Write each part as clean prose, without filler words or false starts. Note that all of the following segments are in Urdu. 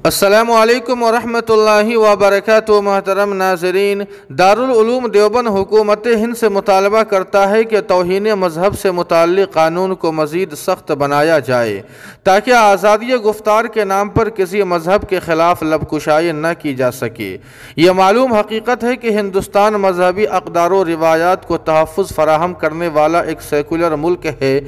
السلام علیکم ورحمۃ اللہ وبرکاتہ۔ محترم ناظرین، دارالعلوم دیوبند حکومت ہند سے مطالبہ کرتا ہے کہ توہین مذہب سے متعلق قانون کو مزید سخت بنایا جائے تاکہ آزادی گفتار کے نام پر کسی مذہب کے خلاف لب کشائی نہ کی جا سکے۔ یہ معلوم حقیقت ہے کہ ہندوستان مذہبی اقدار و روایات کو تحفظ فراہم کرنے والا ایک سیکولر ملک ہے،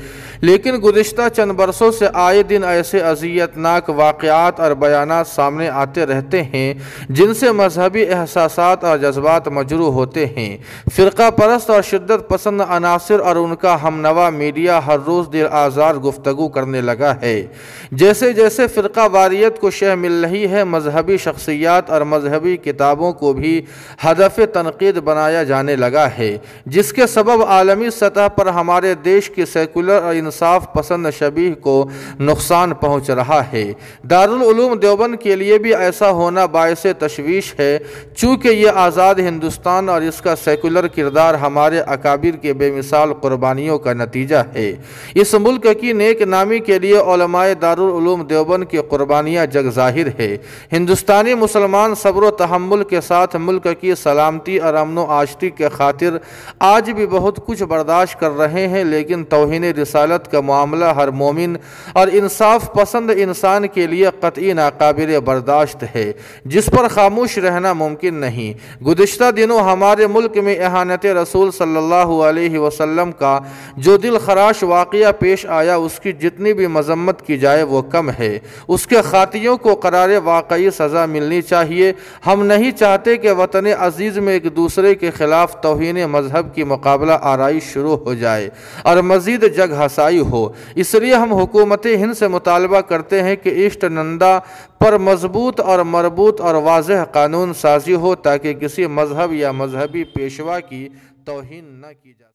لیکن گزشتہ چند برسوں سے آئے دن ایسے اذیت ناک واقعات اور بیانات سامنے آتے رہتے ہیں جن سے مذہبی احساسات اور جذبات مجروح ہوتے ہیں۔ فرقہ پرست اور شدت پسند عناصر اور ان کا ہمنوا میڈیا ہر روز دل آزار گفتگو کرنے لگا ہے۔ جیسے جیسے فرقہ واریت کو شہ مل رہی ہے، مذہبی شخصیات اور مذہبی کتابوں کو بھی ہدف تنقید بنایا جانے لگا ہے، جس کے سبب عالمی سطح پر ہمارے دیش کی سیکولر اور انصاف پسند شبیہ کو نقصان پہنچ رہا ہے۔ دارالعلوم دیوبند کے لیے بھی ایسا ہونا باعث تشویش ہے، چونکہ یہ آزاد ہندوستان اور اس کا سیکولر کردار ہمارے اکابر کے بے مثال قربانیوں کا نتیجہ ہے۔ اس ملک کی نیک نامی کے لیے علماء دارالعلوم دیوبند کی قربانیاں جگ ظاہر ہے۔ ہندوستانی مسلمان صبر و تحمل کے ساتھ ملک کی سلامتی اور امن و عاشتی کے خاطر آج بھی بہت کچھ برداشت کر رہے ہیں، لیکن توہین رسالت کا معاملہ ہر مومن اور انصاف پسند انسان کے لیے قطعی ناقابل برداشت ہے، جس پر خاموش رہنا ممکن نہیں۔ گزشتہ دنوں ہمارے ملک میں اہانت رسول صلی اللہ علیہ وسلم کا جو دل خراش واقعہ پیش آیا، اس کی جتنی بھی مذمت کی جائے وہ کم ہے۔ اس کے خاطیوں کو قرار واقعی سزا ملنی چاہیے۔ ہم نہیں چاہتے کہ وطن عزیز میں ایک دوسرے کے خلاف توہین مذہب کی مقابلہ آرائی شروع ہو جائے اور مزید جگ ہسائی ہو۔ اس لیے ہم حکومت ہند سے مطالبہ کرتے ہیں کہ اشٹ نندا پر مضبوط اور مربوط اور واضح قانون سازی ہو تاکہ کسی مذہب یا مذہبی پیشوا کی توہین نہ کی جائے۔